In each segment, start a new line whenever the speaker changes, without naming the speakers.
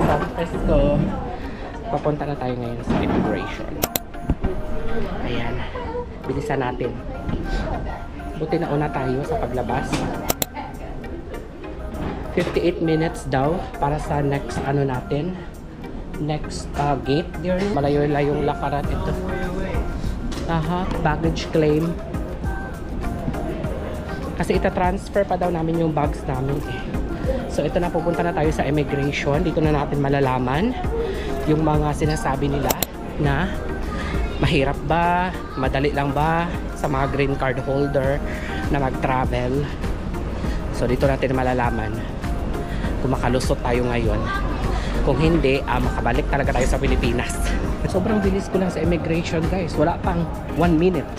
San Francisco. Papunta na tayo ngayon sa immigration. Ayan. Bilisan natin. Buti na una tayo sa paglabas. 58 minutes daw para sa next ano natin. Next gate. Malayo-layong lakaran ito. Aha, baggage claim. Kasi ita-transfer pa daw namin yung bags namin eh. So ito na, pupunta na tayo sa immigration. Dito na natin malalaman yung mga sinasabi nila na mahirap ba, madali lang ba sa mga green card holder na mag-travel. So dito natin malalaman kung makalusot tayo ngayon. Kung hindi, makabalik talaga tayo sa Pilipinas. Sobrang bilis ko lang sa immigration guys. Wala pang 1 minute.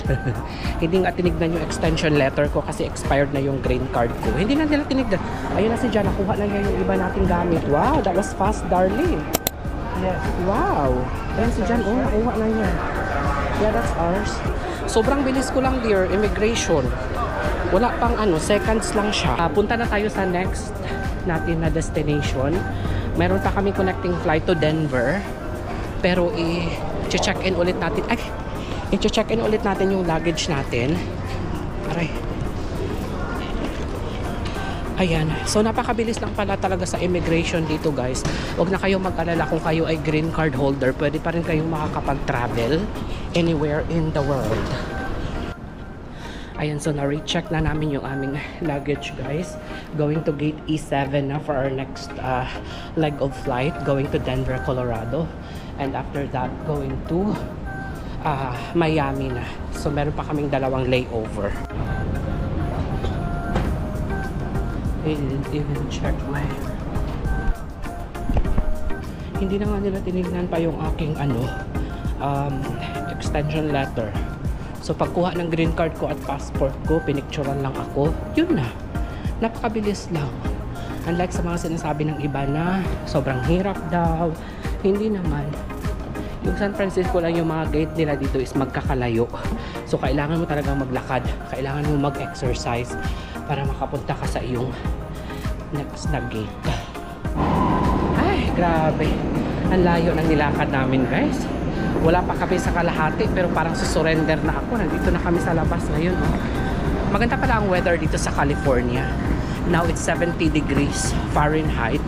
Hindi nga tinignan yung extension letter ko kasi expired na yung green card ko. Hindi na nila tinignan. Ayun na si Jan, nakuha na niya yung iba nating gamit. Wow, that was fast, darling. Yes. Wow. Ayun si Jan, oh, nakuha na niya. Yeah, that's ours. Sobrang bilis ko lang dear, immigration. Wala pang seconds lang siya. Punta na tayo sa next natin na destination. Meron pa kami connecting flight to Denver. Pero i-check-in ulit natin. Ay, i-check-in ulit natin yung luggage natin. Aray. Ayan. So, napakabilis lang pala talaga sa immigration dito, guys. Huwag na kayong mag-alala kung kayo ay green card holder. Pwede pa rin kayong makakapag-travel anywhere in the world. Ayan, so na-recheck na namin yung aming luggage, guys. Going to gate E7 na for our next leg of flight. Going to Denver, Colorado. And after that, going to Miami na. So, meron pa kaming dalawang layover. I didn't even check my... Hindi na nga nila tinignan pa yung aking extension letter. So pagkuha ng green card ko at passport ko, pinicturean lang ako. Yun na. Napakabilis lang. Unlike sa mga sinasabi ng iba na sobrang hirap daw. Hindi naman. Yung San Francisco lang yung mga gate nila dito is magkakalayo. So kailangan mo talagang maglakad. Kailangan mo mag-exercise para makapunta ka sa iyong next na gate. Ay, grabe. Ang layo ng nilakad namin, guys. Wala pa kami sa kalahati pero parang susurrender na ako. Nandito na kami sa labas ngayon. Oh. Maganda pala ang weather dito sa California. Now it's 70 degrees Fahrenheit.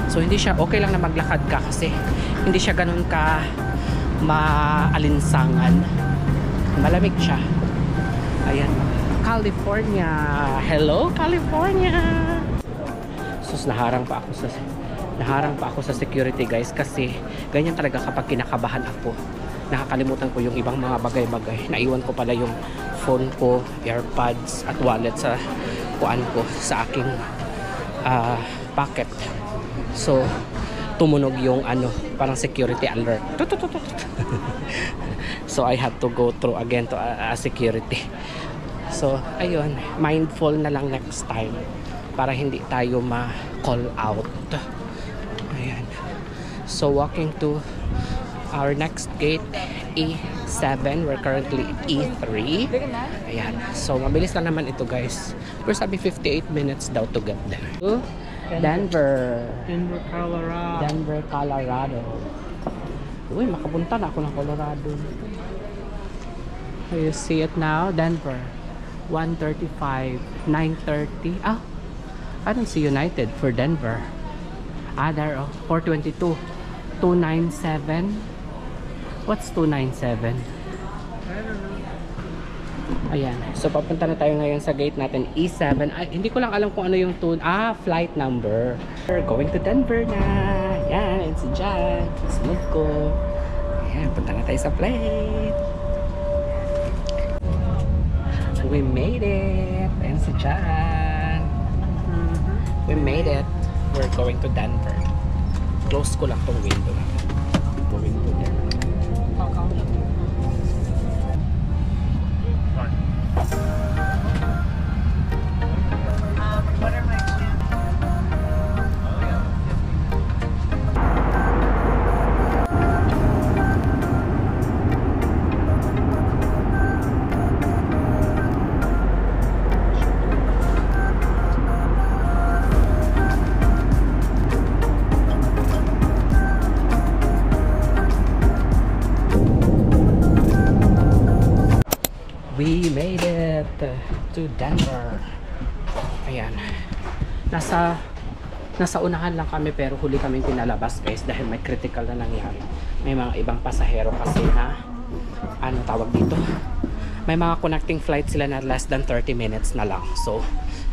So hindi siya, okay lang na maglakad ka kasi hindi siya ganun ka maalinsangan. Malamig siya. Ayan. California. Hello, California. Sus, naharang pa ako sa security, guys, kasi ganyan talaga kapag kinakabahan ako. Nakakalimutan ko yung ibang mga bagay-bagay. Naiwan ko pala yung phone ko, AirPods at wallet sa kuan ko, sa aking pocket. So tumunog yung parang security alert. So I had to go through again to security. So ayun, mindful na lang next time para hindi tayo ma-call out. Ayan. So walking to our next gate, E7. We're currently E3. Ayan. So mabilis lang naman ito, guys. We're sabi 58 minutes daw to get there. Denver, Colorado. Denver, Colorado. Uy, makapunta na ako ng Colorado. You see it now, Denver. 1:35, 9:30. I don't see United for Denver. There, 4:22, 297. What's 297? I don't know. Ayan. So, papunta na tayo ngayon sa gate natin, E7. Hindi ko lang alam kung ano yung flight number. We're going to Denver na. Ayan, it's dyan. Smooth ko. Ayan, punta na tayo sa plane. We made it. Ayan si Jan. We made it. We're going to Denver. Close ko lang tong window na. Going to Denver.
What are my
to Denver. Ayan. Nasa unahan lang kami pero huli kami pinalabas guys dahil may critical na nangyari. May mga ibang pasahero kasi na ano tawag dito, may mga connecting flight sila na less than 30 minutes na lang, so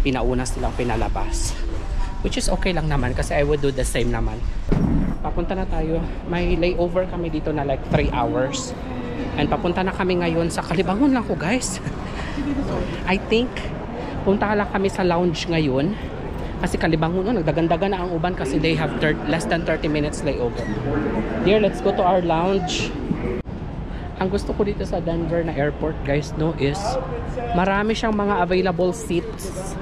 pinauna silang pinalabas, which is okay lang naman kasi I would do the same naman. Papunta na tayo, may layover kami dito na like 3 hours and papunta na kami ngayon sa Kalibangon lang ko guys. I think punta lang kami sa lounge ngayon kasi Kalibangon, nagdagandaga na ang uban kasi they have less than 30 minutes layover. Dear, let's go to our lounge. Ang gusto ko dito sa Denver na airport guys no is marami siyang mga available seats.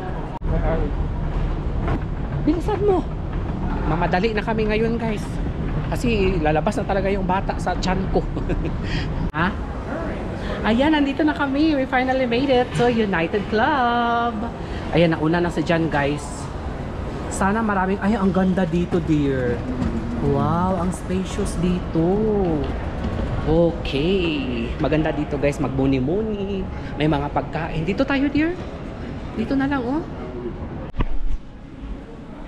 Bilisan mo, mamadali na kami ngayon guys kasi lalabas na talaga yung bata sa tiyan ko. Ha? Ayan, nandito na kami, we finally made it to United Club. Ayan, nauna na si Jan guys. Sana maraming, ay ang ganda dito dear. Wow, ang spacious dito. Okay, maganda dito guys, magmuni-muni, may mga pagkain. Dito tayo dear, dito na lang oh.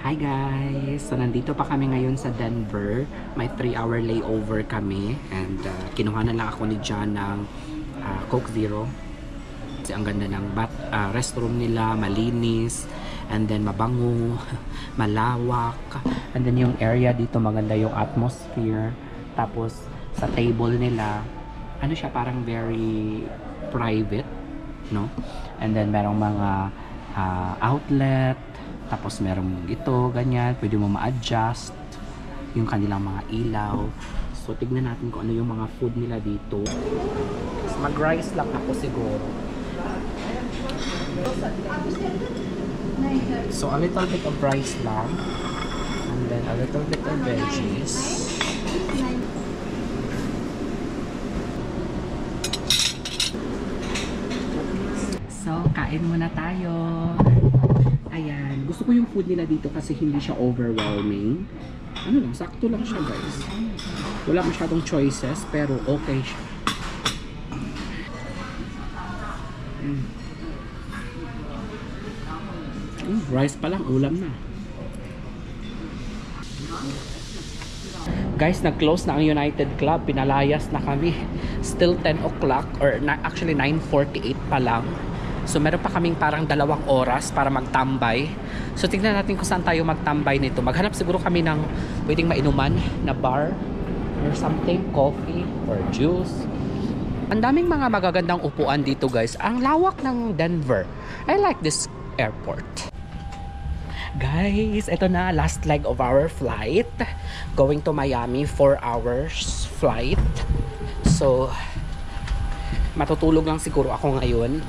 Hi guys, so nandito pa kami ngayon sa Denver. May 3-hour layover kami and kinuha na lang ako ni John ng Coke Zero kasi ang ganda ng restroom nila, malinis and then mabango, malawak, and then yung area dito maganda yung atmosphere. Tapos sa table nila, ano siya, parang very private, no? And then merong mga outlet, tapos merong ito, ganyan, pwede mo ma-adjust yung kanilang mga ilaw. So tignan natin kung ano yung mga food nila dito. Mag-rice lang ako siguro. So a little bit of rice lang, and then a little bit of veggies. So, kain muna tayo. Ayan. Gusto ko yung food nila dito kasi hindi siya overwhelming. Ano lang, sakto lang siya guys. Wala masyadong choices, pero okay siya. Rice pa lang, ulam na. Guys, nag-close na ang United Club. Pinalayas na kami. Still 10 o'clock or actually 9:48 pa lang. So meron pa kaming parang 2 oras para magtambay. So tingnan natin kung saan tayo magtambay nito. Maghanap siguro kami ng pwedeng mainuman na bar or something, coffee or juice. Ang daming mga magagandang upuan dito guys. Ang lawak ng Denver. I like this airport. Guys, ito na, last leg of our flight. Going to Miami, 4 hours flight. So matutulog lang siguro ako ngayon.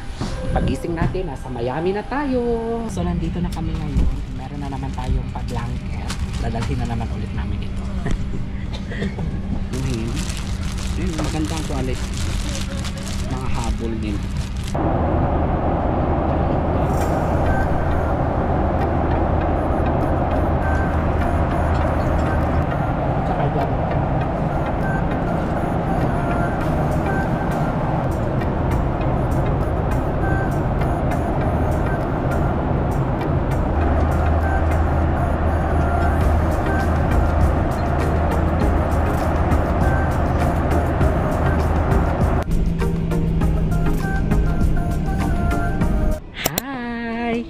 Pagising natin, nasa Miami na tayo. So nandito na kami ngayon. Meron na naman tayong pa-blanket. Dadalhin na naman ulit namin ito. Magandang toilet. Mga habol din.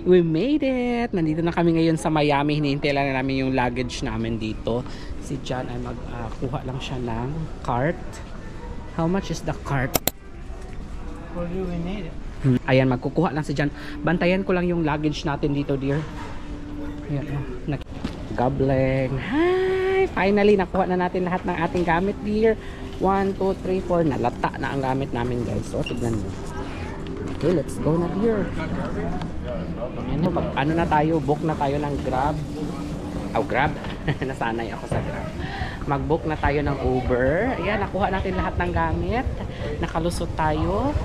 We made it! Nandito na kami ngayon sa Miami. Hinihintay lang namin yung luggage namin dito. Si John ay magkuha lang siya ng cart. How much is the cart?
For you, we need it.
Ayan, magkukuha lang si John. Bantayan ko lang yung luggage natin dito, dear. Ayan, gableng. Hi! Finally, nakuha na natin lahat ng ating gamit, dear. 1, 2, 3, 4. Nalata na ang gamit namin, guys. So, tignan mo. Okay, let's go na, dear. Ano na tayo, book na tayo ng Grab. Grab. Nasanay ako sa Grab. Mag-book na tayo ng Uber. Ayan, nakuha natin lahat ng gamit. Nakalusot tayo.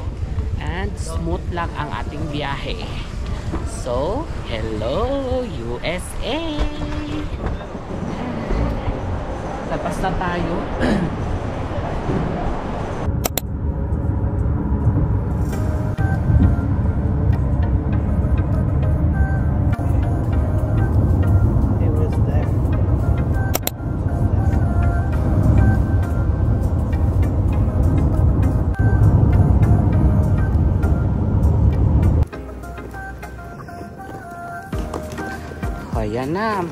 And smooth lang ang ating biyahe. So, hello USA! Labas na tayo. na.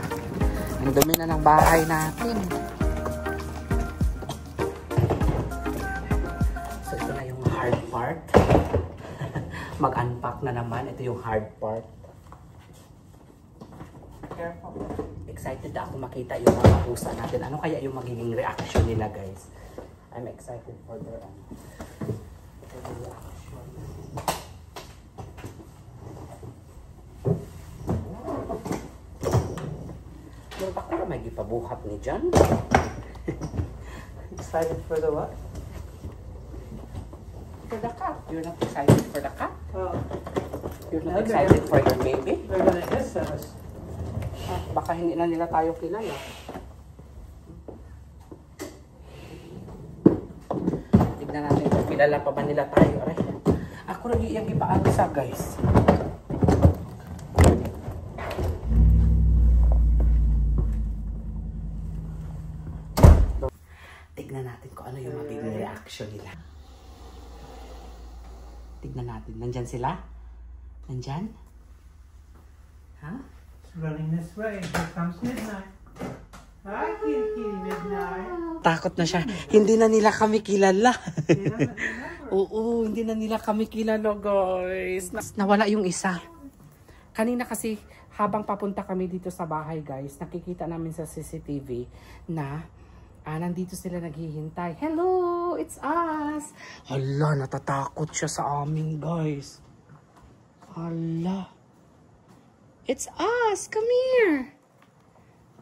Ang dumi na ng bahay natin. So, ito na yung hard part. Mag-unpack na naman. Ito yung hard part. Careful. Excited na ako makita yung mga pusa natin. Ano kaya yung magiging reaction nila, guys? I'm excited for their reaction. Pero baka may gipabuhat ni John.
Excited for the what?
For the cat. You're not excited for the cat?
Oh,
You're not excited for your baby?
they're gonna hiss at us.
Baka hindi na nila tayo kilala. Tignan natin kung kilala pa ba nila tayo. Aray. Ako nag-iiyang ipaagsa, guys. Tignan natin kung ano yung magiging reaction nila. Tignan natin. Nandyan sila? Nandyan? Ha?
Running this way. Here comes Midnight. Hi, kitty, kitty, Midnight.
Takot na siya. Hindi na nila kami kilala.
He doesn't remember.
Oo, hindi na nila kami kilala, guys. Nawala yung isa. Kanina kasi, habang papunta kami dito sa bahay, guys, nakikita namin sa CCTV na nandito sila naghihintay. Hello, it's us. Hala, natatakot siya sa amin, guys. Hala. It's us! Come here!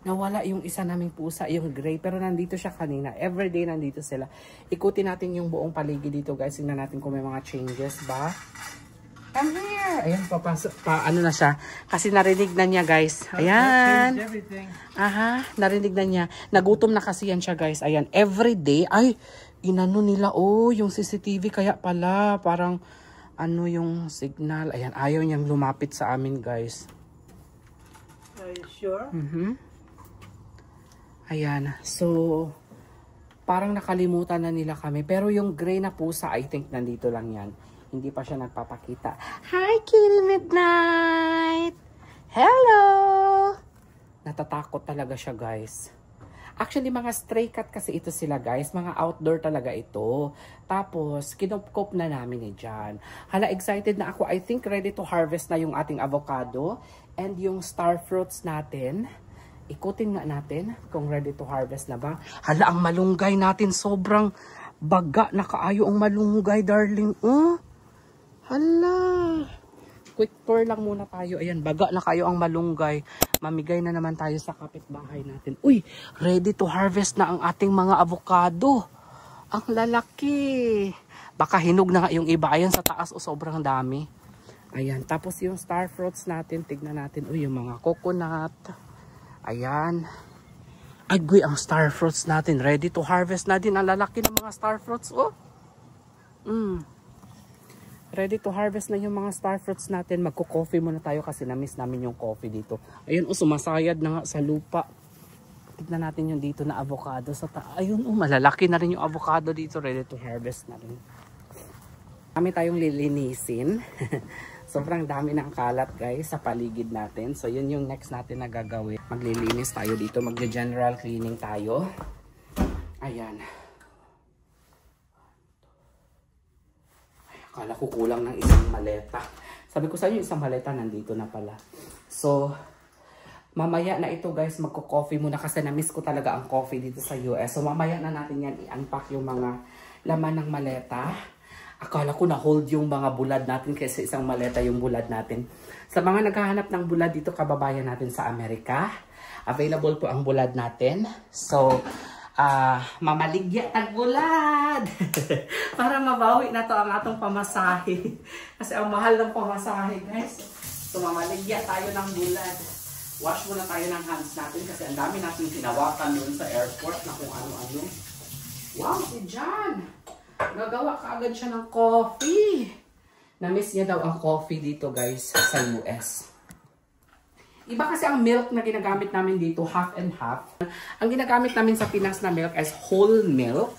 Nawala yung isa naming pusa, yung gray. Pero nandito siya kanina. Everyday nandito sila. Ikutin natin yung buong paligid dito, guys. Tingnan natin kung may mga changes ba. Come here! Ayan, ano na siya. Kasi narinig na niya, guys. Ayan.
Everything.
Aha, narinig na niya. Nagutom na kasi yan siya, guys. Ayan, everyday. Ay, inano nila. Oh, yung CCTV kaya pala. Parang, ano yung signal. Ayan, ayaw niyang lumapit sa amin, guys.
Are you sure?
Ayan. So, parang nakalimutan na nila kami. Pero yung gray na pusa, I think nandito lang yan. Hindi pa siya nagpapakita. Hi, Kitty Midnight! Hello! Natatakot talaga siya, guys. Actually, mga stray cat kasi ito sila, guys. Mga outdoor talaga ito. Tapos, kinupkop na namin dyan. Hala, excited na ako. I think ready to harvest na yung ating avocado. And yung star fruits natin. Ikutin nga natin kung ready to harvest na ba. Hala, ang malunggay natin sobrang baga na kaayo ang malunggay, darling. Oh, hala. Quick tour lang muna tayo. Ayan, baga na kayo ang malunggay. Mamigay na naman tayo sa kapitbahay natin. Uy, ready to harvest na ang ating mga avocado. Ang lalaki. Baka hinog na nga yung iba. Ayan sa taas, o sobrang dami. Ayan, tapos yung star fruits natin, tignan natin. Uy, yung mga coconut. Ayan. Ay, ang star fruits natin. Ready to harvest na din. Ang lalaki ng mga star fruits. Oh. Ready to harvest na yung mga star fruits natin. Magko-coffee muna tayo kasi na-miss namin yung coffee dito. Ayun, sumasayad na nga sa lupa. Tignan natin yung dito na avocado. Ayun, malalaki na rin yung avocado dito. Ready to harvest na rin. Kami tayong lilinisin. Sobrang dami ng kalat, guys, sa paligid natin. So, yun yung next natin na gagawin. Maglilinis tayo dito. Mag-general cleaning tayo. Ayan. Ay, akala ko kulang ng isang maleta. Sabi ko sa inyo, isang maleta nandito na pala. So, mamaya na ito, guys, magko-coffee muna kasi na-miss ko talaga ang coffee dito sa US. So, mamaya na natin yan i-unpack yung mga laman ng maleta. Akala ko na-hold yung mga bulad natin kasi isang maleta yung bulad natin. Sa mga naghahanap ng bulad dito, kababayan natin sa Amerika, available po ang bulad natin. So, mamaligya tag bulad. Para mabawi na to ang atong pamasahe. Kasi ang mahal ng pamasahe, guys. So, mamaligya tayo ng bulad. Wash muna tayo ng hands natin kasi ang dami natin tinawakan doon sa airport na kung ano-ano. Wow, si John! Nagawa ka agad siya ng coffee. Na-miss niya daw ang coffee dito, guys, sa US. Iba kasi ang milk na ginagamit namin dito, half and half. Ang ginagamit namin sa Pinas na milk is whole milk.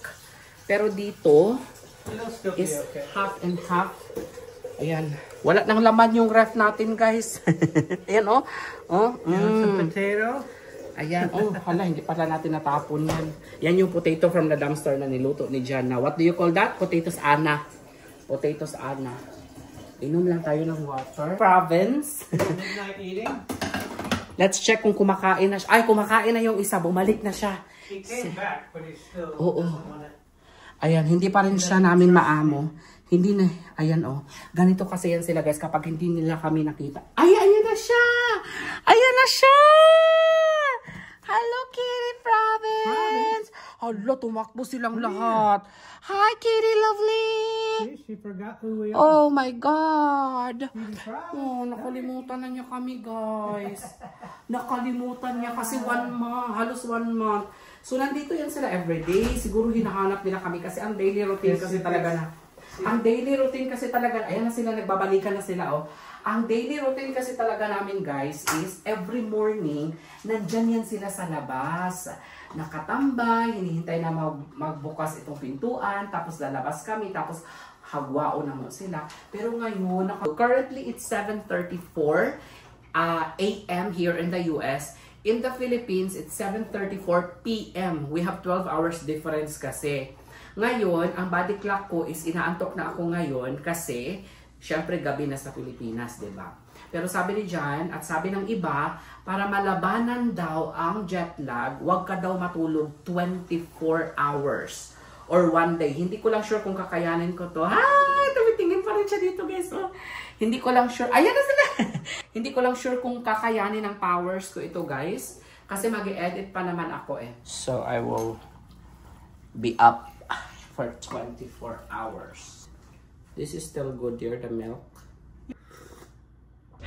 Pero dito is half and half. Ayan. Wala nang laman yung ref natin, guys. Ayan, oh. Oh,
Some potato.
Ayan. Oh, hala, hindi pala natin natapon yan. Yan yung potato from the dumpster na niluto ni Jana. What do you call that? Potatoes Ana. Potatoes Ana. Inom lang tayo ng water. Province.
Midnight eating.
Let's check kung kumakain na siya. Ay, kumakain na yung isa. Bumalik na siya.
He came back, but he's still
Oo.
doesn't want it.
Ayan, hindi pa rin siya namin maamo. Hindi na, ayan oh. Ganito kasi yan sila guys kapag hindi nila kami nakita. Ay, ayan na siya! Ayan na siya! Hello, Kitty Province! Hala, tumakbo silang lahat. Hi, Kitty Lovely!
See, she forgot who we are.
Oh my God!
Kitty Province.
Oh, nakalimutan na niya kami, guys. Nakalimutan niya kasi 1 month, halos 1 month. So, nandito yan sila everyday. Siguro hinahanap nila kami kasi ang daily routine kasi talaga na. Ang daily routine kasi talaga, ayan na sila, nagbabalikan na sila, oh. Ang daily routine kasi talaga namin, guys, is every morning, nandyan yan sila sa labas. Nakatambay, hinihintay na magbukas itong pintuan, tapos lalabas kami, tapos hagwao na mo sila. Pero ngayon, currently it's 7:34 a.m. here in the US. In the Philippines, it's 7:34 p.m. We have 12 hours difference kasi. Ngayon, ang body clock ko is inaantok na ako ngayon kasi syempre gabi na sa Pilipinas, 'di ba? Pero sabi ni Jan at sabi ng iba, para malabanan daw ang jet lag, huwag ka daw matulog 24 hours or 1 day. Hindi ko lang sure kung kakayanin ko to. Hi! Tumitingin pa rin siya dito, guys. Oh. Hindi ko lang sure. Ayan na sila! Hindi ko lang sure kung kakayanin ng powers ko ito, guys. Kasi mag-e-edit pa naman ako eh. So, I will be up for 24 hours. This is still good here, the milk.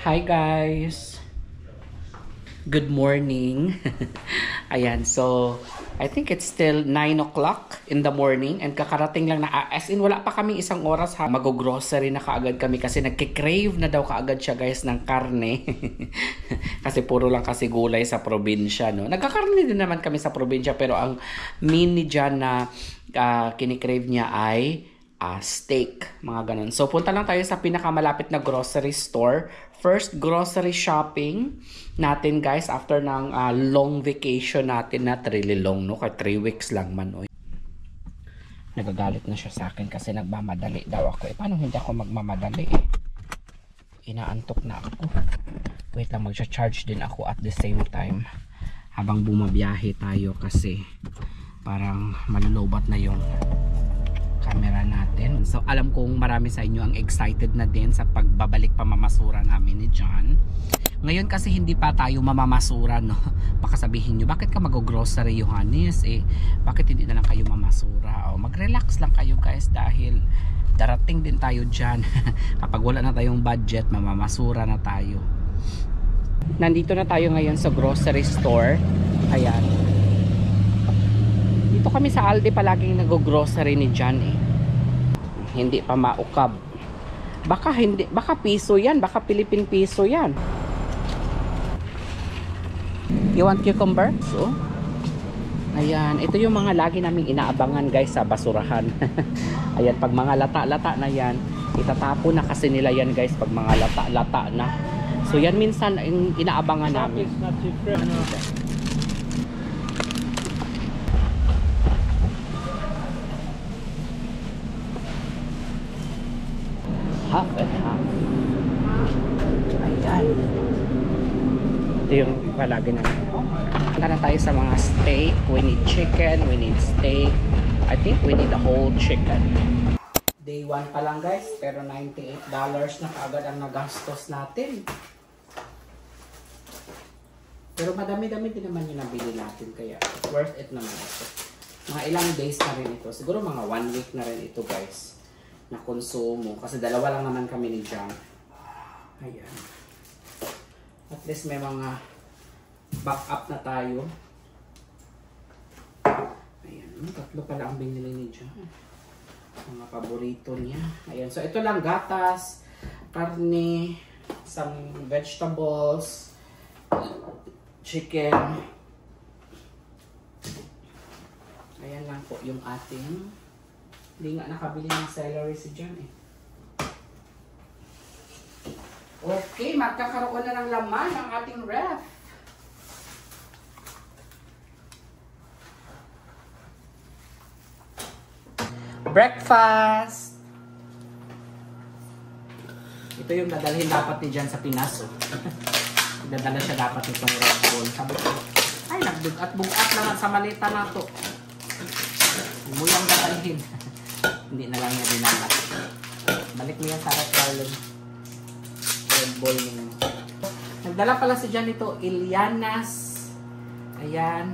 Hi guys! Good morning! Ayan, so I think it's still 9 o'clock in the morning and kakarating lang na, as in wala pa kami isang oras ha, mag-grocery na kaagad kami kasi nagkikrave na daw kaagad siya guys ng karne. Kasi puro lang kasi gulay sa probinsya, no? Nagkakarne din naman kami sa probinsya pero ang main ni Jan na kinikrave niya ay steak, mga ganun. So punta lang tayo sa pinakamalapit na grocery store. First grocery shopping natin guys after ng long vacation natin, not really long, no? Kaya 3 weeks lang man. Oy. Nagagalit na siya sa akin kasi nagmamadali daw ako. Paano hindi ako magmamadali eh? Inaantok na ako. Wait lang, mag-charge din ako at the same time habang bumabiyahe tayo kasi parang malulobat na yung camera natin. So alam kong marami sa inyo ang excited na din sa pagbabalik pamamasura namin ni John. Ngayon kasi hindi pa tayo mamamasura, no? Baka sabihin nyo, bakit ka mag-grocery, Johannes? Eh, bakit hindi na lang kayo mamasura? O, mag-relax lang kayo guys dahil darating din tayo dyan. Kapag wala na tayong budget, mamamasura na tayo. Nandito na tayo ngayon sa grocery store. Ayan. Dito kami sa Aldi palaging nag-grocery ni John eh. Hindi pa maukab. Baka hindi, baka piso 'yan, baka Philippine piso 'yan. You want cucumber? So, ayan, ito yung mga lagi naming inaabangan guys sa basurahan. Ayan, pag mga lata-lata na 'yan, itatapon na kasi nila 'yan guys pag mga lata-lata na. So yan minsan inaabangan namin. Half and half. Ayan. Ito yung palagi namin. Punta na tayo sa mga steak. We need chicken, we need steak. I think we need the whole chicken. Day 1 pa lang guys, pero $98 na kaagad ang nagastos natin. Pero madami-dami din naman yung nabili natin, kaya worth it naman ito. Mga ilang days na rin ito. Siguro mga 1 week na rin ito guys. Na konsumo. Kasi dalawa lang naman kami ni John. Ayan. At least may mga backup na tayo. Ayan. 3 pala ang binili ni John. Mga paborito niya. Ayan. So ito lang, gatas, karne, some vegetables, chicken. Ayan lang po yung ating. Hindi nga nakabili ng celery si John eh. Okay, magkakaroon na ng laman ang ating ref. Breakfast! Ito yung dadalhin dapat ni Jan sa Pinas. Oh. Dadala siya dapat itong Red Bull. Sabi ko, ay, nagbugat-bugat na sa malita na to. Muyang dadalhin. Hindi na lang niya dinala. Balik mo yan sa Carlon. Red Bull niya. Nagdala pala si Jan ito, Ilianas. Ayan.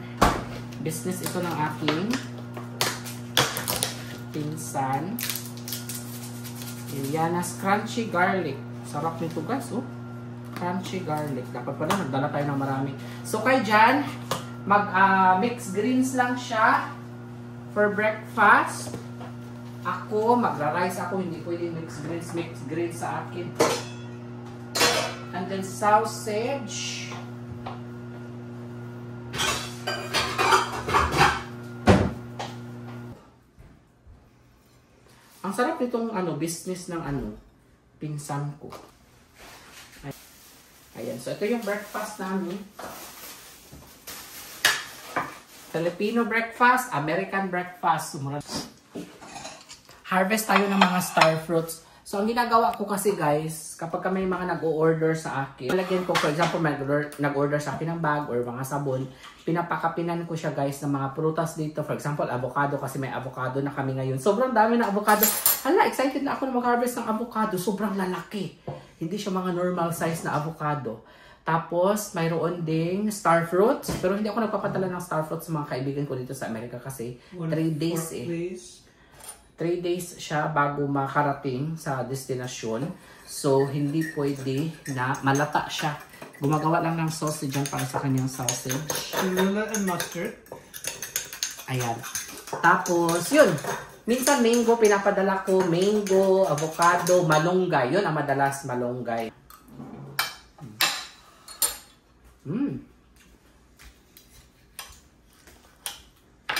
Business ito ng aking pinsan. Ilianas Crunchy Garlic. Sarap nito guys, oh. Crunchy garlic. Dapat pala nagdala tayo ng marami. So kay Jan, mix greens lang siya for breakfast. Ako, magra-rice ako. Hindi pwede mix greens sa akin. And then sausage. Ang sarap nitong business ng pinsan ko. Ayan, so ito yung breakfast namin. Filipino breakfast, American breakfast. Harvest tayo ng mga star fruits. So ang ginagawa ko kasi guys, kapag may mga nag-o-order sa akin, lagyan ko, for example, nag-order sa akin ng bag or mga sabon, pinapakapinan ko siya guys ng mga prutas dito. For example, avocado, kasi may avocado na kami ngayon. Sobrang dami na avocado. Hala, excited na ako na mag-harvest ng avocado. Sobrang lalaki. Hindi siya mga normal size na avocado. Tapos, mayroon ding star fruits. Pero hindi ako nagpapadala ng star fruits sa mga kaibigan ko dito sa Amerika kasi 3 days eh. 3 days siya bago makarating sa destinasyon. So, hindi pwede na malata siya. Gumagawa lang ng sausage dyan para sa kanyang sausage.
Cholula and mustard.
Ayan. Tapos, yun. Minsan mango, pinapadala ko. Mango, avocado, malunggay. Yun ang madalas, malunggay.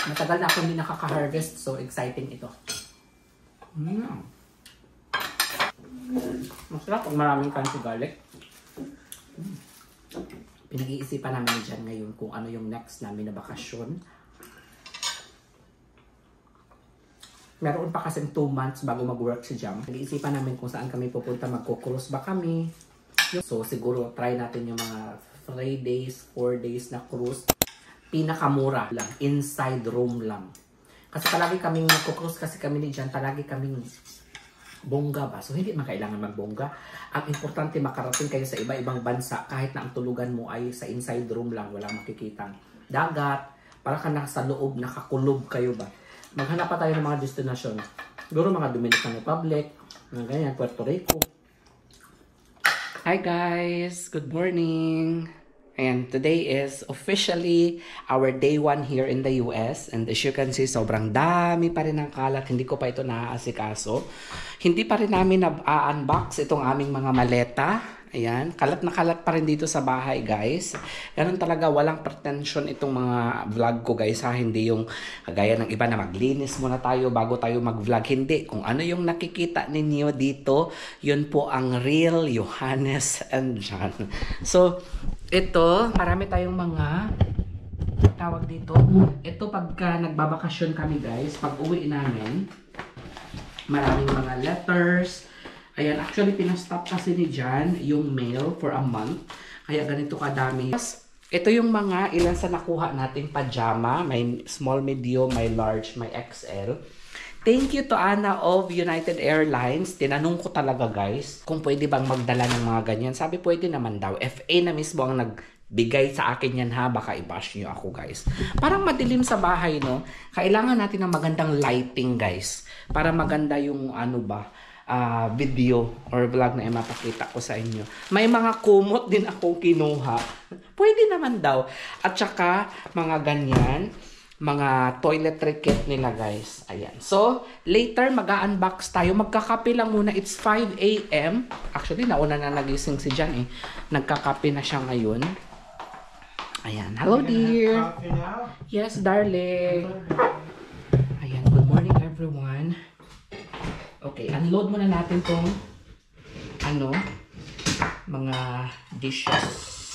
Matagal na ako hindi nakaka-harvest. So, exciting ito. Masarap pag maraming crunchy garlic. Pinag-iisipan namin dyan ngayon kung ano yung next namin na bakasyon. Meron pa kasing 2 months bago mag-work si Jam. Pinag-iisipan namin kung saan kami pupunta. Magkukulos ba kami? So siguro try natin yung mga 3 days, 4 days na cruise. Pinakamura lang. Inside room lang. Kasi palagi kaming nagkukrus kasi kami ni Jan, palagi kaming bongga ba? So hindi man kailangan magbongga. Ang importante makarating kayo sa iba-ibang bansa kahit na ang tulugan mo ay sa inside room lang, walang makikitang dagat. Para ka nasa loob, nakakulob kayo ba? Maghanap pa tayo ng mga destinasyon. Siguro mga Dominican Republic, mga ganyan, Puerto Rico. Hi guys! Good morning! And today is officially our day 1 here in the US. And as you can see, sobrang dami pa rin ng kalat. Hindi ko pa ito naaasikaso. Hindi pa rin namin na-unbox itong aming mga maleta. Ayan. Kalat na kalat pa rin dito sa bahay, guys. Ganun talaga, walang pretension itong mga vlog ko, guys. Ha? Hindi yung kagaya ng iba na maglinis muna tayo bago tayo mag-vlog. Hindi. Kung ano yung nakikita ninyo dito, yun po ang real Johannes and Jan. So, ito, marami tayong mga tawag dito. Ito pagka nagbabakasyon kami guys, pag uwi namin, maraming mga letters. Ayan, actually pinastop kasi ni Jan yung mail for a month. Kaya ganito kadami. Ito yung mga ilan sa nakuha nating pajama. May small, medium, may large, may XL. Thank you to Anna of United Airlines. Tinanong ko talaga guys kung pwede bang magdala ng mga ganyan. Sabi pwede naman daw. FA na mismo ang nagbigay sa akin yan ha. Baka i-bash nyo ako guys. Parang madilim sa bahay no. Kailangan natin ng magandang lighting guys. Para maganda yung video or vlog na mapakita ko sa inyo. May mga kumot din akong kinuha. Pwede naman daw. At saka mga ganyan. Mga toiletry kit nila guys. Ayan. So, later mag-unbox tayo. Magkakape lang muna. It's 5 AM. Actually, nauna na nagising si Jan eh. Nagkakape na siya ngayon. Ayan. Hello dear. Yes, darling. Ayan. Good morning everyone. Okay. Unload muna natin tong mga dishes.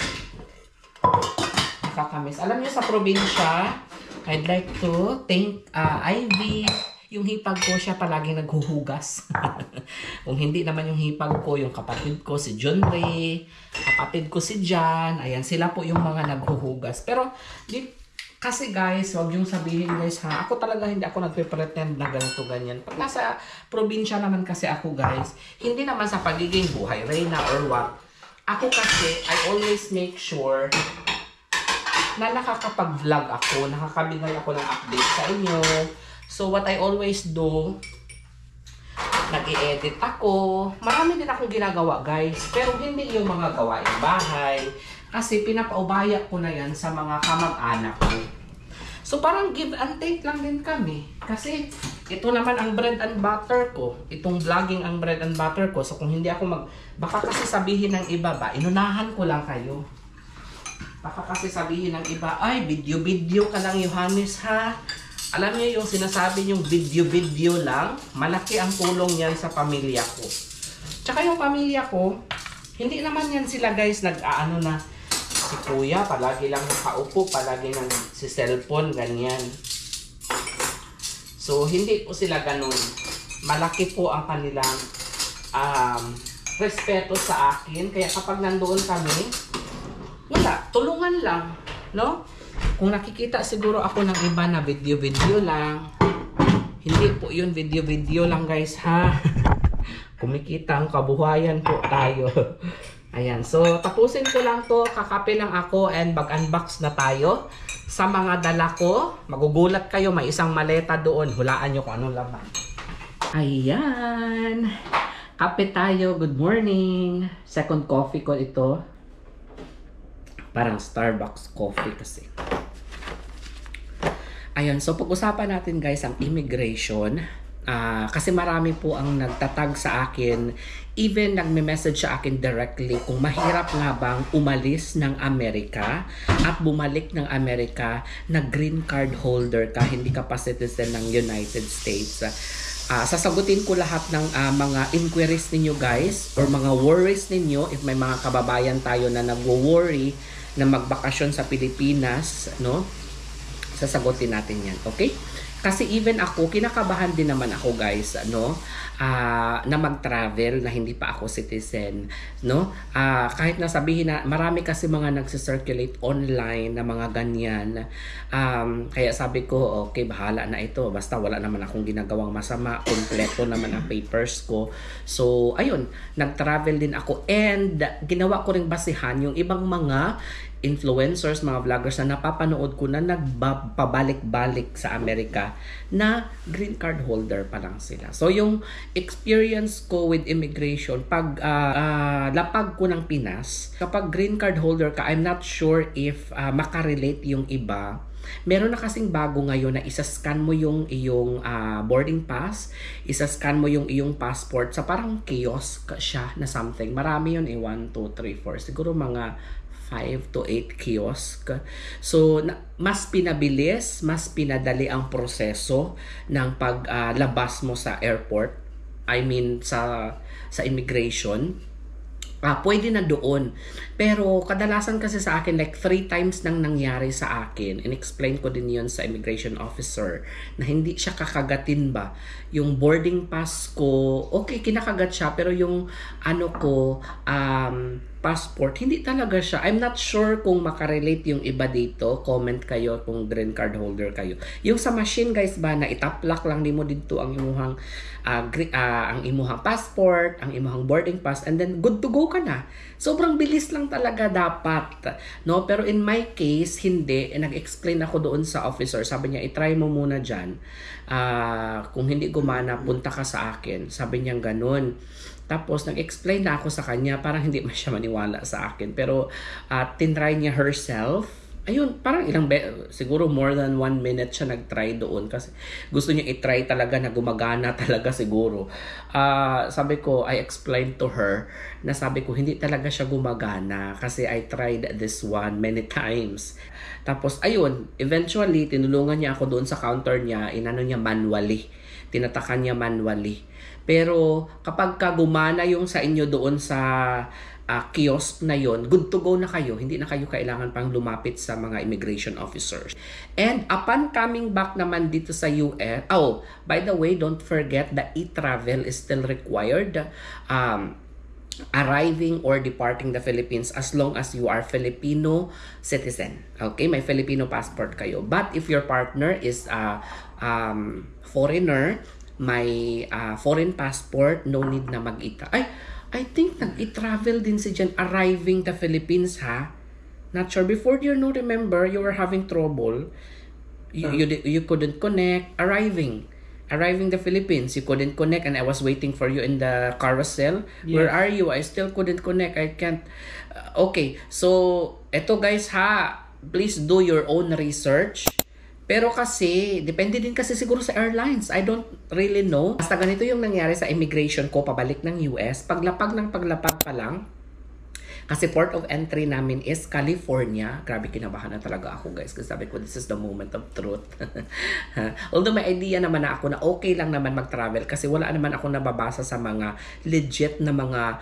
Nakakamiss. Alam niyo sa probinsya, I'd like to thank Ivy. Yung hipag ko, siya palaging naghuhugas. Kung hindi naman yung hipag ko, yung kapatid ko si John Ray, kapatid ko si Jan, ayan, sila po yung mga naghuhugas. Pero, kasi guys, wag yung sabihin guys ha, ako talaga hindi ako nagpe-pretend na ganito ganyan. Pag nasa probinsya naman kasi ako guys, hindi naman sa pagiging buhay reyna or what. Ako kasi, I always make sure na nakakapag-vlog ako, nakakabigay ako ng update sa inyo. So, what I always do, nag-i-edit ako. Marami din akong ginagawa, guys. Pero hindi yung mga gawaing bahay. Kasi pinapaubaya ko na yan sa mga kamag-anak ko. So, parang give and take lang din kami. Kasi, ito naman ang bread and butter ko. Itong vlogging ang bread and butter ko. So, kung hindi ako baka kasi sabihin ng iba ba, inunahan ko lang kayo. Baka kasi sabihin ng iba, ay, video-video ka lang, Johannes, ha? Alam niyo yung sinasabi yung video-video lang, malaki ang tulong yan sa pamilya ko. Tsaka yung pamilya ko, hindi naman yan sila guys nag-aano na si kuya, palagi lang nakaupo, palagi lang si cellphone, ganyan. So, hindi po sila ganun. Malaki po ang kanilang respeto sa akin. Kaya kapag nandoon kami, wala, tulungan lang, no? Kung nakikita siguro ako ng iba na video-video lang, hindi po yun video-video lang guys ha. Kumikita ang kabuhayan po tayo. Ayan, so tapusin ko lang to, kakape lang ako and mag-unbox na tayo. Sa mga dala ko, magugulat kayo, may isang maleta doon. Hulaan nyo kung anong laman. Ayan, kape tayo, good morning. Second coffee ko ito. Parang Starbucks coffee kasi. Ayun, so pag-usapan natin guys ang immigration. Kasi marami po ang nagtatag sa akin, even nagme-message sa akin directly kung mahirap nga bang umalis ng Amerika at bumalik ng Amerika na green card holder ka, hindi ka pa citizen ng United States. Sasagutin ko lahat ng mga inquiries ninyo guys or mga worries ninyo if may mga kababayan tayo na nagwo-worry na magbakasyon sa Pilipinas, no? Sasagutin natin yan, okay? Kasi even ako, kinakabahan din naman ako guys, no? Na mag-travel na hindi pa ako citizen, no? Kahit na sabihin na marami kasi mga nagsi-circulate online na mga ganyan. Kaya sabi ko, okay, bahala na ito. Basta wala naman akong ginagawang masama. Kompleto naman ang papers ko. So, ayun, nag-travel din ako. And ginawa ko ring basihan yung ibang mga influencers, mga vloggers na napapanood ko na nagpabalik-balik sa Amerika na green card holder pa lang sila. So, yung experience ko with immigration, pag lapag ko ng Pinas, kapag green card holder ka, I'm not sure if makarelate yung iba. Meron na kasing bago ngayon na isa-scan mo yung iyong boarding pass, isa-scan mo yung iyong passport sa parang kiosk siya na something. Marami yun 1, 2, 3, 4. Siguro mga 5 to 8 kiosk. So, mas pinabilis, mas pinadali ang proseso ng paglabas mo sa airport. I mean, sa immigration. Pwede na doon. Pero kadalasan kasi sa akin, like 3 times nang nangyari sa akin. In-explain ko din yun sa immigration officer na hindi siya kakagatin ba. Yung boarding pass ko, okay, kinakagat siya. Pero yung passport, hindi talaga siya. I'm not sure kung makarelate yung iba dito. Comment kayo kung green card holder kayo. Yung sa machine guys ba, na itaplak lang din mo dito ang imuhang passport, ang imuhang boarding pass, and then good to go ka na. Sobrang bilis lang talaga dapat. No? Pero in my case, hindi. Nag-explain ako doon sa officer. Sabi niya, itry mo muna dyan. Kung hindi gumana, punta ka sa akin. Sabi niya ganun. Tapos, nag-explain na ako sa kanya. Parang hindi man siya maniwala sa akin. Pero, tinry niya herself. Ayun, parang siguro more than 1 minute siya nag-try doon. Kasi gusto niya i-try talaga na gumagana talaga siguro. Sabi ko, I explained to her na sabi ko, hindi talaga siya gumagana. Kasi I tried this one many times. Tapos, ayun, eventually, tinulungan niya ako doon sa counter niya. Inano niya manually. Tinatakan niya manually. Pero kapag gumana yung sa inyo doon sa kiosk na yon, good to go na kayo. Hindi na kayo kailangan pang lumapit sa mga immigration officers. And upon coming back naman dito sa US, oh, by the way, don't forget that e-travel is still required. Arriving or departing the Philippines as long as you are Filipino citizen. Okay, may Filipino passport kayo. But if your partner is foreigner, may foreign passport, no need na mag-ita. I think nag-i-travel din si Jen arriving the Philippines, ha? Not sure. Before you remember, you were having trouble. You couldn't connect. Arriving the Philippines, you couldn't connect, and I was waiting for you in the carousel. Yes. Where are you? I still couldn't connect. I can't. Okay, so eto guys, ha, please do your own research. Pero kasi, depende din kasi siguro sa airlines. I don't really know. Basta ganito yung nangyari sa immigration ko pabalik ng US. Paglapag pa lang, kasi port of entry namin is California. Grabe, kinabahan na talaga ako, guys. Kasi sabi ko, this is the moment of truth. Although may idea naman na ako na okay lang naman mag-travel kasi wala naman ako nababasa sa mga legit na mga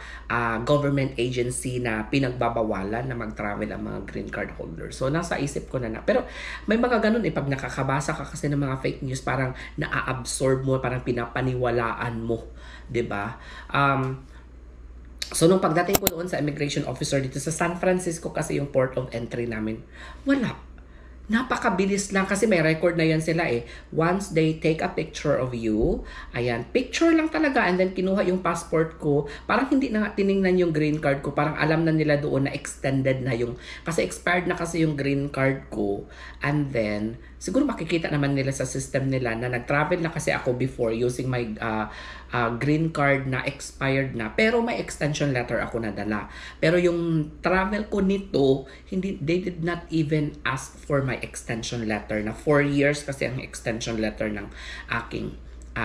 government agency na pinagbabawalan na mag-travel ang mga green card holders. So, nasa isip ko na. Pero may mga ganun pag nakakabasa ka kasi ng mga fake news, parang na-absorb mo, parang pinapaniwalaan mo. 'Di ba? So, nung pagdating ko doon sa immigration officer dito sa San Francisco kasi yung port of entry namin, wala. Napakabilis lang kasi may record na yan sila eh. Once they take a picture of you, ayan, picture lang talaga, and then kinuha yung passport ko, parang hindi na tiningnan yung green card ko, parang alam na nila doon na extended na yung, kasi expired na kasi yung green card ko, and then, siguro makikita naman nila sa system nila na nag-travel na kasi ako before using my green card na expired na, pero may extension letter ako nadala. Pero yung travel ko nito, they did not even ask for my extension letter na 4 years kasi ang extension letter ng aking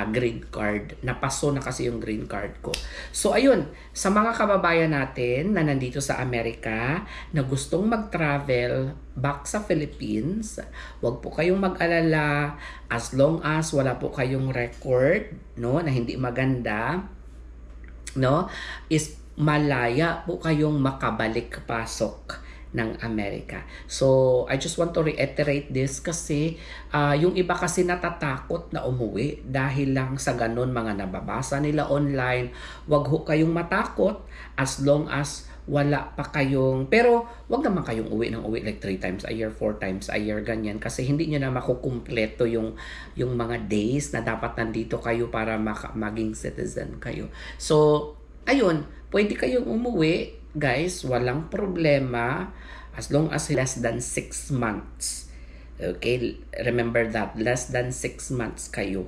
green card. Napaso na kasi yung green card ko. So ayun, sa mga kababayan natin na nandito sa Amerika na gustong mag-travel back sa Philippines, wag po kayong mag-alala as long as wala po kayong record, no, na hindi maganda, no, is malaya po kayong makabalik pasok ng Amerika. So, I just want to reiterate this kasi yung iba kasi natatakot na umuwi dahil lang sa ganun mga nababasa nila online. Wag ho kayong matakot as long as wala pa kayong, pero wag naman kayong uwi ng uwi like 3 times a year, 4 times a year, ganyan, kasi hindi nyo na makukumpleto yung mga days na dapat nandito kayo para maging citizen kayo. So, ayun, pwede kayong umuwi, guys, walang problema as long as less than 6 months. Okay, remember that, less than 6 months kayo.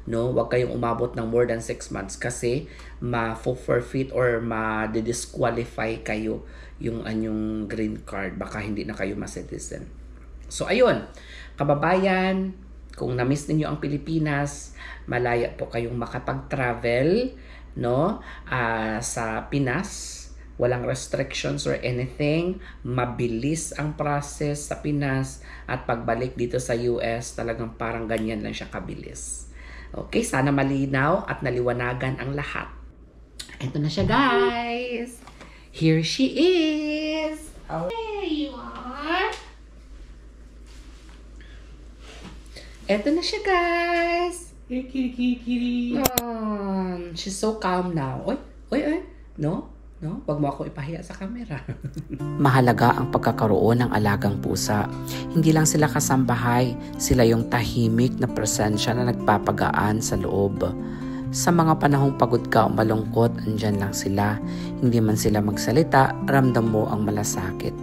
No, wag kayong umabot ng more than 6 months kasi ma-forfeit or ma-disqualify kayo yung anyong green card. Baka hindi na kayo ma-citizen. So, ayun, kababayan, kung na-miss ninyo ang Pilipinas, malaya po kayong makapag-travel, no, sa Pinas. Walang restrictions or anything. Mabilis ang process sa Pinas. At pagbalik dito sa US, talagang parang ganyan lang siya kabilis. Okay, sana malinaw at naliwanagan ang lahat. Ito na siya, guys. Here she is. Oh, there you are. Ito na siya, guys.
Hey, kitty.
She's so calm now. Oy. No? No, wag mo ako ipahiya sa camera. Mahalaga ang pagkakaroon ng alagang pusa. Hindi lang sila kasambahay, sila yung tahimik na presensya na nagpapagaan sa loob. Sa mga panahong pagod ka o malungkot, andyan lang sila. Hindi man sila magsalita, ramdam mo ang malasakit.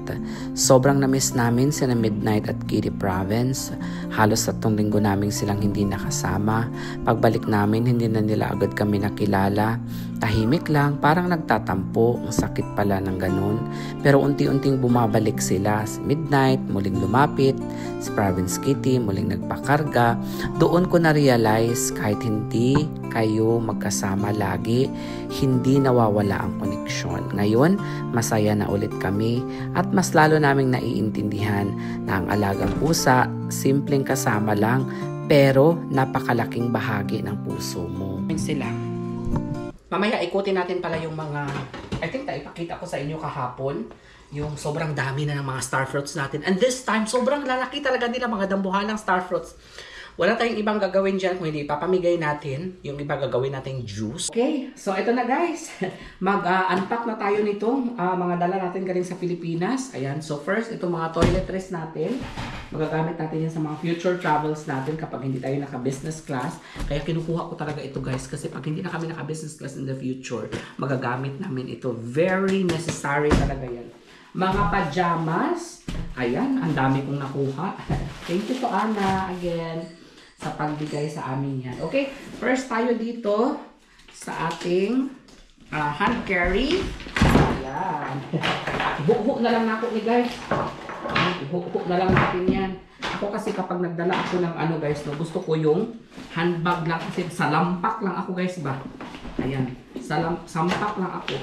Sobrang na-miss namin sina Midnight at Kitty Province. Halos 3 linggo namin silang hindi nakasama. Pagbalik namin, hindi na nila agad kami nakilala. Tahimik lang, parang nagtatampo. Ang sakit pala ng ganun. Pero unti-unting bumabalik sila. Si Midnight, muling lumapit. Si Province Kitty, muling nagpakarga. Doon ko na-realize, kahit hindi kayo magkasama lagi, hindi nawawala ang koneksyon. Ngayon, masaya na ulit kami at mas lalo naming naiintindihan na ang alagang pusa, simpleng kasama lang, pero napakalaking bahagi ng puso mo. Sila. Mamaya ikutin natin pala yung mga I think naipakita ko sa inyo kahapon yung sobrang dami na ng mga star fruits natin. And this time, sobrang lalaki talaga nila, mga dambuhalang star fruits. Wala tayong ibang gagawin dyan kung hindi papamigay natin yung iba gagawin nating juice. Okay, so ito na guys. Mag-unpack na tayo nitong mga dala natin galing sa Pilipinas. Ayan, so first, itong mga toiletries natin. Magagamit natin yan sa mga future travels natin kapag hindi tayo naka-business class. Kaya kinukuha ko talaga ito guys kasi pag hindi na kami naka-business class in the future, magagamit namin ito. Very necessary talaga yan. Mga pajamas. Ayan, ang dami kong nakuha. Thank you to Ana again sa pagbigay sa amin yan. Okay, first tayo dito sa ating hand carry. Ayan. Ihuhuk na lang ako ni guys. Ihuhuk na lang natin yan. Ako kasi kapag nagdala ako ng ano guys, no, gusto ko yung handbag lang kasi salampak lang ako guys ba. Ayan, sampak lang ako.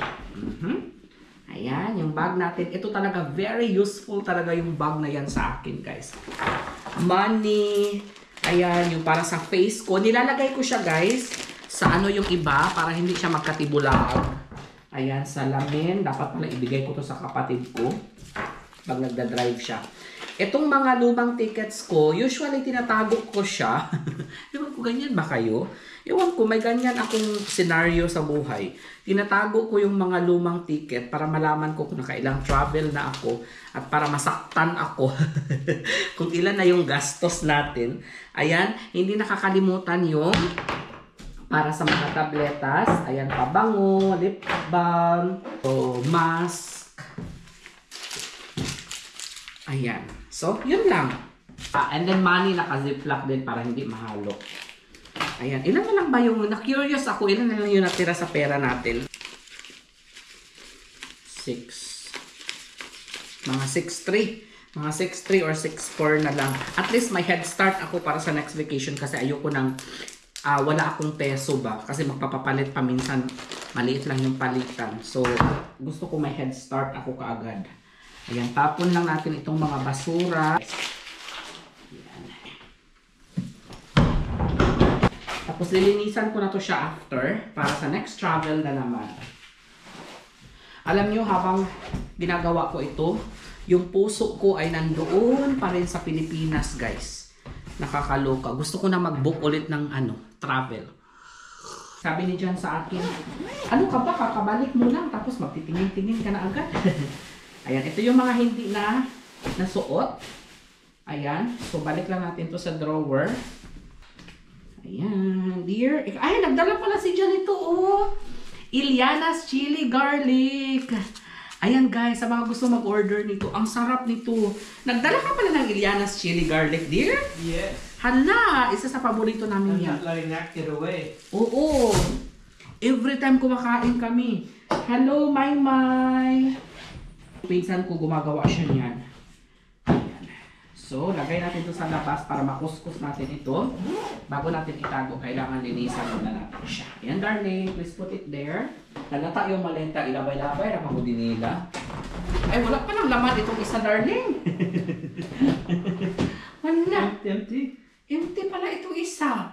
Ayan, yung bag natin. Ito talaga, very useful talaga yung bag na yan sa akin guys. Money. Ayan, yung para sa face ko. Nilalagay ko siya guys sa ano yung iba para hindi siya magkatibulag. Ayan, salamin. Dapat pala ibigay ko to sa kapatid ko pag nagda-drive siya. Itong mga lumang tickets ko, usually tinatago ko siya. Ewan ko, ganyan ba kayo? Ewan ko, may ganyan akong scenario sa buhay. Tinatago ko yung mga lumang ticket para malaman ko kung nakailang travel na ako at para masaktan ako kung ilan na yung gastos natin. Ayan, hindi nakakalimutan yung para sa mga tabletas. Ayan, pabango, lip balm, mask. Ayan. So, yun lang. And then money, naka-ziplock din para hindi mahalo. Ayan. Ilan na lang ba yung, na-curious ako, ilan na lang yung natira sa pera natin? 6. Mga 6.3. Mga 6.3 or 6.4 na lang. At least may head start ako para sa next vacation kasi ayoko nang wala akong peso ba. Kasi magpapapalit pa minsan. Maliit lang yung palitan. So, gusto ko may head start ako kaagad. Ayan, tapon lang natin itong mga basura. Ayan. Tapos lilinisan ko na to siya after para sa next travel na naman. Alam nyo, habang ginagawa ko ito, yung puso ko ay nandoon pa rin sa Pilipinas, guys. Nakakaloka. Gusto ko na mag-book ulit ng travel. Sabi ni John sa akin, ano ka ba? Kakabalik mo lang tapos magtitingin-tingin ka na agad. Ayan, ito yung mga hindi na nasuot. Ayan, so balik lang natin to sa drawer. Ayan, dear. Ay, nagdala pala si John ito, oh. Iliana's Chili Garlic. Ayan guys, sa mga gusto mag-order nito, ang sarap nito. Nagdala ka pala ng Iliana's Chili Garlic, dear?
Yes.
Hala, isa sa paborito namin yan.
I'm not letting that get away.
Oo. Every time kumakain kami. Hello, Maymay. Pinsan ko gumagawa siya niyan. Ayan. So, lagay natin ito sa labas para makuskus natin ito. Bago natin itago, kailangan linisan muna natin siya. Ayan, darling. Please put it there. Nalata yung malenta. Ilabay-labay. Ramahudi nila. Ay, wala pa ng laman itong isa, darling. Wala.
Empty?
Empty pala itong isa.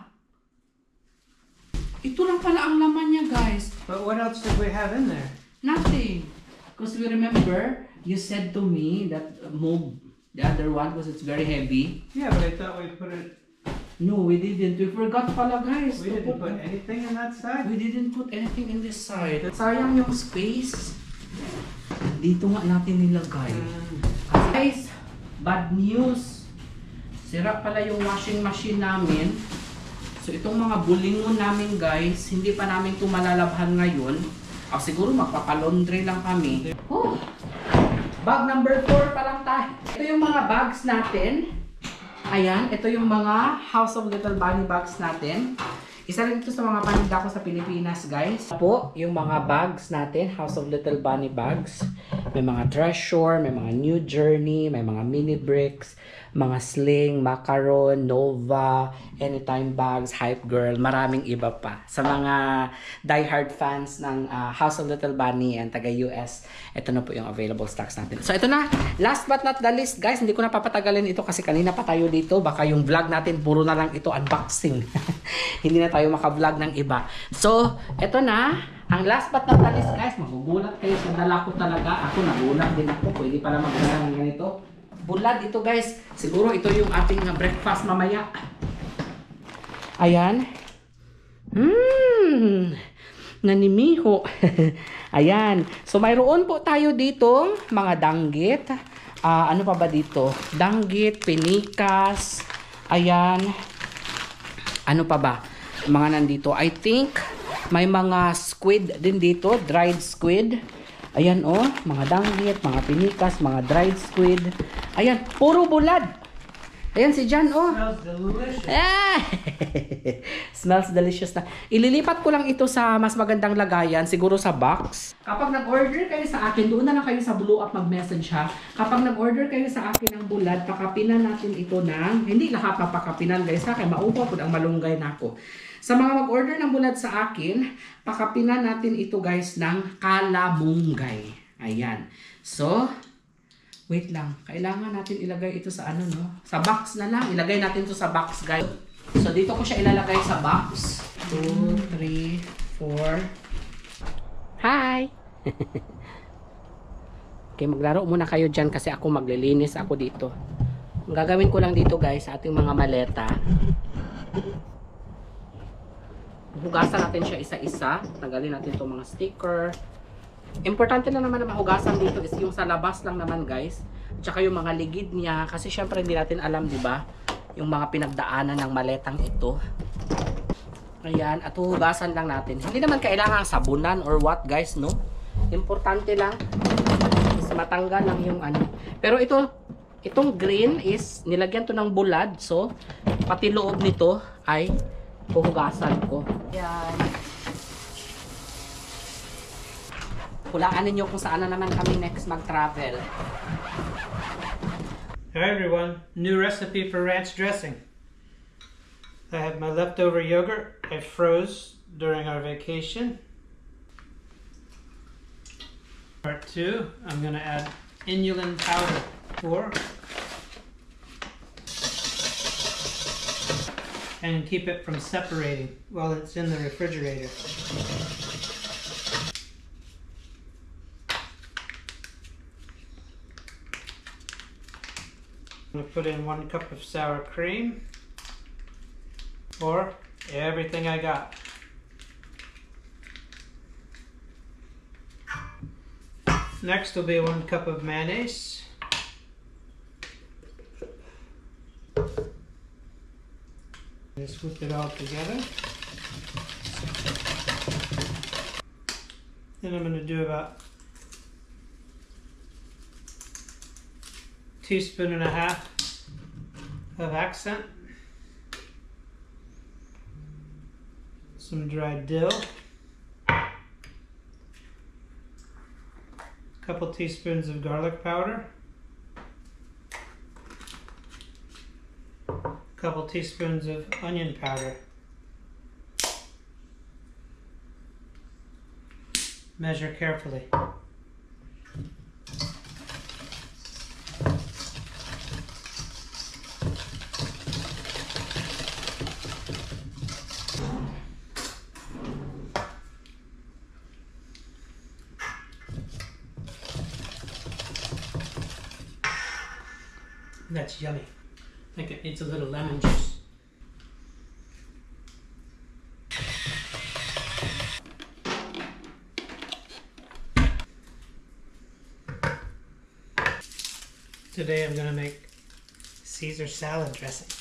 Ito lang pala ang laman niya, guys.
But what else did we have in there?
Nothing. Because we remember, you said to me that move the other one because it's very heavy.
Yeah, but I thought we put it...
No, we didn't. We forgot pala, guys.
We didn't put anything on that side?
We didn't put anything in this side. Sayang yung space. Dito nga natin nilagay. Guys, bad news. Sira pala yung washing machine namin. So itong mga bulingon namin, guys, hindi pa namin ito malalabhan ngayon. Siguro magpapalondry lang kami. Oh, bag number 4 pa lang tayo. Ito yung mga bags natin. Ayan, ito yung mga House of Little Bunny bags natin. Isa rin ito sa mga paninda ko sa Pilipinas, guys. Po, yung mga bags natin, House of Little Bunny bags. May mga Treasure, may mga New Journey, may mga Mini Bricks, mga Sling, Macaron, Nova, Anytime Bags, Hype Girl, maraming iba pa. Sa mga diehard fans ng House of Little Bunny and taga-US, ito na po yung available stocks natin. So ito na, last but not the least, guys, hindi ko na papatagalin ito kasi kanina pa tayo dito. Baka yung vlog natin, puro na lang ito unboxing. Hindi na tayo maka-vlog ng iba. So, ito na, Ang last but not the least guys, magugulat kayo sa dala ko talaga. Ako nagulat din ako. Pwede pala magdala ng ganito. Bulad ito guys. Siguro ito yung ating breakfast mamaya. Ayan. Nanimiho. Ayan. So mayroon po tayo dito mga danggit. Ano pa ba dito? Danggit, pinikas. Ayan. Ano pa ba? Mga nandito. I think may mga squid din dito. Dried squid. Ayan oh. Mga danggit, mga pinikas, mga dried squid. Ayan. Puro bulad. Ayan si Jan oh.
Smells delicious.
Smells delicious na. Ililipat ko lang ito sa mas magandang lagayan. Siguro sa box. Kapag nag-order kayo sa akin, doon na lang kayo sa Blue Up mag-message ha. Kapag nag-order kayo sa akin ng bulad, pakapinan natin ito ng, hindi lahat papakapinan guys ha. Kaya maupo po ang malunggay na ako. Sa mga mag-order ng bulad sa akin, pakapinan natin ito guys ng kalamunggay. Ayan. So, wait lang. Kailangan natin ilagay ito sa ano no? Sa box na lang. Ilagay natin ito sa box guys. So, dito ko siya ilalagay sa box. 2, 3, 4. Hi! Okay, maglaro muna kayo dyan kasi ako maglilinis ako dito. Ang gagawin ko lang dito guys sa ating mga maleta. Hugasan natin siya isa-isa. Tanggalin natin itong mga sticker. Importante na naman na mahugasan dito is yung sa labas lang naman guys. Tsaka yung mga ligid niya. Kasi syempre hindi natin alam, di ba? Yung mga pinagdaanan ng maletang ito. Ayan. At hugasan lang natin. Hindi naman kailangan sabunan or what guys, no? Importante lang is matanggal lang yung ano. Pero itong green is nilagyan to ng bulad. So, pati loob nito ay huhugasan ko. Ayan. Hulaan ninyo kung saan na naman kami next mag-travel.
Hi everyone, new recipe for ranch dressing. I have my leftover yogurt I froze during our vacation. Part 2, I'm going to add inulin powder 4. And keep it from separating while it's in the refrigerator. I'm going to put in 1 cup of sour cream, or everything I got. Next will be 1 cup of mayonnaise. Just whip it all together. Then I'm going to do about 1.5 teaspoons of accent. Some dried dill. Couple teaspoons of garlic powder. Couple teaspoons of onion powder. Measure carefully. That's yummy. I think it needs a little lemon juice. Today I'm going to make Caesar salad dressing.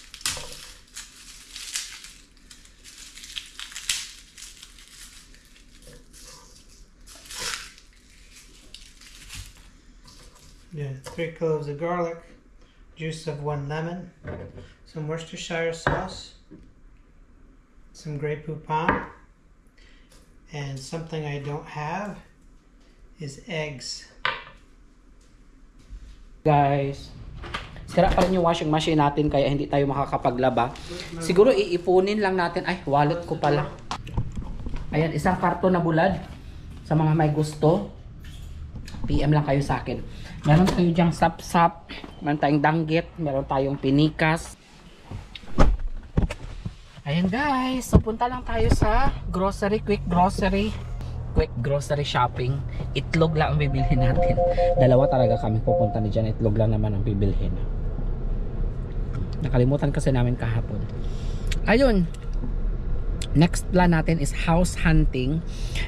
Yeah, 3 cloves of garlic, juice of 1 lemon, some Worcestershire sauce, some Grey Poupon, and something I don't have is eggs.
Guys, sira pa rin yung washing machine natin kaya hindi tayo makakapaglaba. Siguro iipunin lang natin. Ay, wallet ko pala. Ayan, isang karton na bulad. Sa mga may gusto, PM lang kayo sa akin. Meron tayo dyang sap-sap, meron tayong danggit, meron tayong pinikas. Ayan guys, so punta lang tayo sa grocery, quick grocery. quick grocery shopping. Itlog lang ang bibilhin natin. Dalawa talaga kami pupunta ni Jan. Itlog lang naman ang bibilhin. Nakalimutan kasi namin kahapon. Ayun. Next plan natin is house hunting.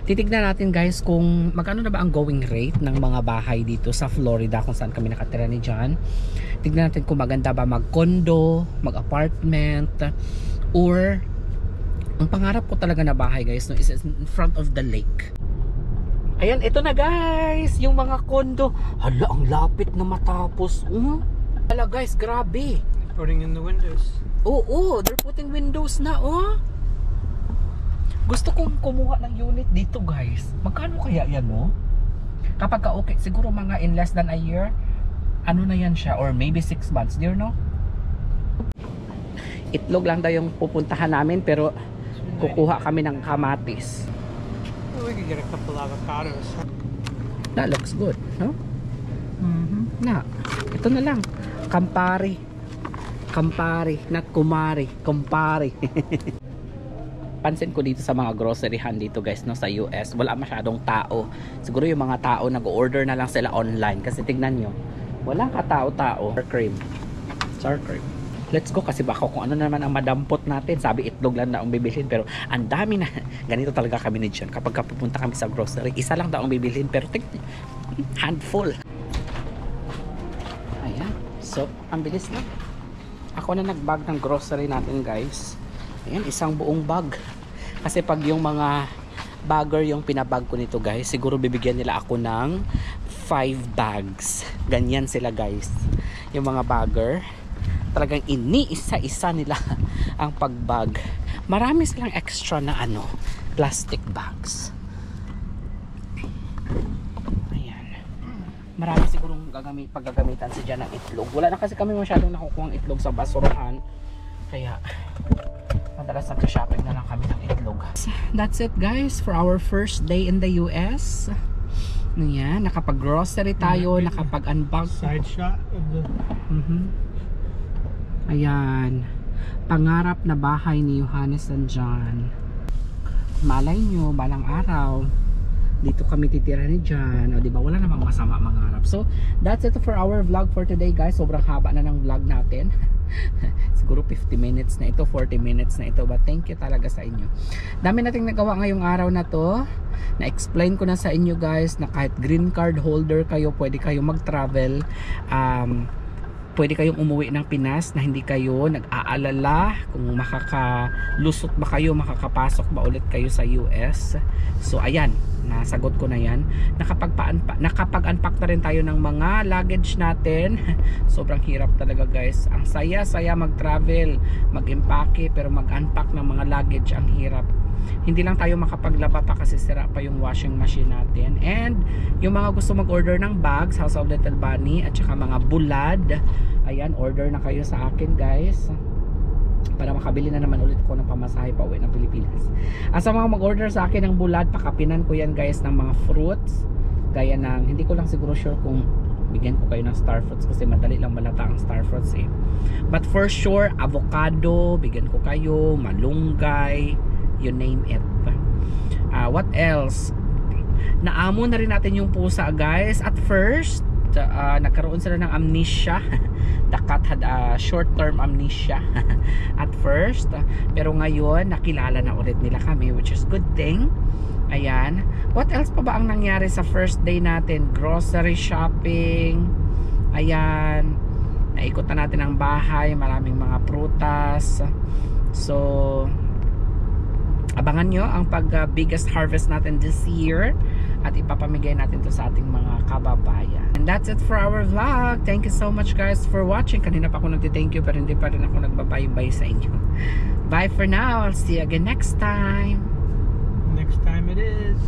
Titignan natin guys kung magkano na ba ang going rate ng mga bahay dito sa Florida kung saan kami nakatira ni John. Tignan natin kung maganda ba mag-condo, mag-apartment, or ang pangarap ko talaga na bahay guys no, is in front of the lake. Ayan, ito na guys, yung mga condo. Hala, ang lapit na matapos. Hala guys, grabe.
Putting in the windows.
Oo, they're putting windows na Gusto kong kumuha ng unit dito guys. Magkano kaya yan Kapag okay, siguro mga in less than a year, ano na yan siya, or maybe 6 months, do you know? Itlog lang daw yung pupuntahan namin, pero kukuha kami ng kamatis.
Well, we could get a couple avocados.
That looks good, no? Na, ito na lang. Campari. Campari, not kumari. Campari. Pansin ko dito sa mga groceryhan dito guys no, sa US, wala masyadong tao. Siguro yung mga tao nag-order na lang sila online kasi tignan nyo, walang katao-tao. Sour cream. Let's go kasi baka kung ano naman ang madampot natin. Sabi itlog lang na ang bibilhin pero ang dami na. Ganito talaga kami ni John. Kapag pupunta kami sa grocery, isa lang daw ang bibilhin pero handful. Ayan. So, ang bilis na. Ako na nagbag ng grocery natin guys. Ayan, isang buong bag. Kasi pag yung mga bagger yung pinabag ko nito guys, siguro bibigyan nila ako ng 5 bags. Ganyan sila guys. Yung mga bagger, talagang iniisa-isa nila ang pagbag. Marami silang extra na plastic bags. Ayan. Marami sigurong paggagamitan si Jan ng itlog. Wala na kasi kami masyadong nakukuha ng itlog sa basurahan. Kaya madalas nag-shopping na lang kami ng itlog. That's it guys for our first day in the US. Ayan, nakapag-grocery tayo, nakapag-unbag.
Side shot of the...
Ayan, pangarap na bahay ni Johannes and John. Malay nyo, balang araw dito kami titira ni John. O diba, wala namang masama mangarap. So, that's it for our vlog for today guys. Sobrang haba na ng vlog natin. Siguro 50 minutes na ito, 40 minutes na ito. But thank you talaga sa inyo. Dami nating nagawa ngayong araw na to. Na-explain ko na sa inyo guys na kahit green card holder kayo, pwede kayo mag-travel. Pwede kayong umuwi ng Pinas na hindi kayo nag-aalala kung makakalusot ba kayo, makakapasok ba ulit kayo sa US. So ayan, nasagot ko na yan. Nakapag-unpack na rin tayo ng mga luggage natin. Sobrang hirap talaga guys. Ang saya-saya mag-travel, mag-impake, pero mag-unpack ng mga luggage ang hirap. Hindi lang tayo makapaglaba pa kasi sira pa yung washing machine natin. And yung mga gusto mag-order ng bags, House of Little Bunny, at saka mga bulad, ayan, order na kayo sa akin guys para makabili na naman ulit ako ng pamasahe pa uwi ng Pilipinas. At sa mga mag-order sa akin ng bulad, pakapinan ko yan guys ng mga fruits, gaya ng, hindi ko lang siguro sure kung bigyan ko kayo ng star fruits kasi madali lang malata ang star fruits but for sure, avocado bigyan ko kayo, malunggay, you name it. What else? Naamo na rin natin yung pusa guys. At first nagkaroon sila ng amnesia. The cat had a short term amnesia at first, pero ngayon nakilala na ulit nila kami, which is good thing. Ayan. What else pa ba ang nangyari sa first day natin? Grocery shopping. Ayan, naikot na natin ang bahay, maraming mga prutas. So abangan nyo ang biggest harvest natin this year at ipapamigay natin to sa ating mga kababayan. And that's it for our vlog. Thank you so much guys for watching. Kanina pa ako nagti-thank you pero hindi pa rin ako nagbabay-bye sa inyo. Bye for now. I'll see you again next time.
Next time it is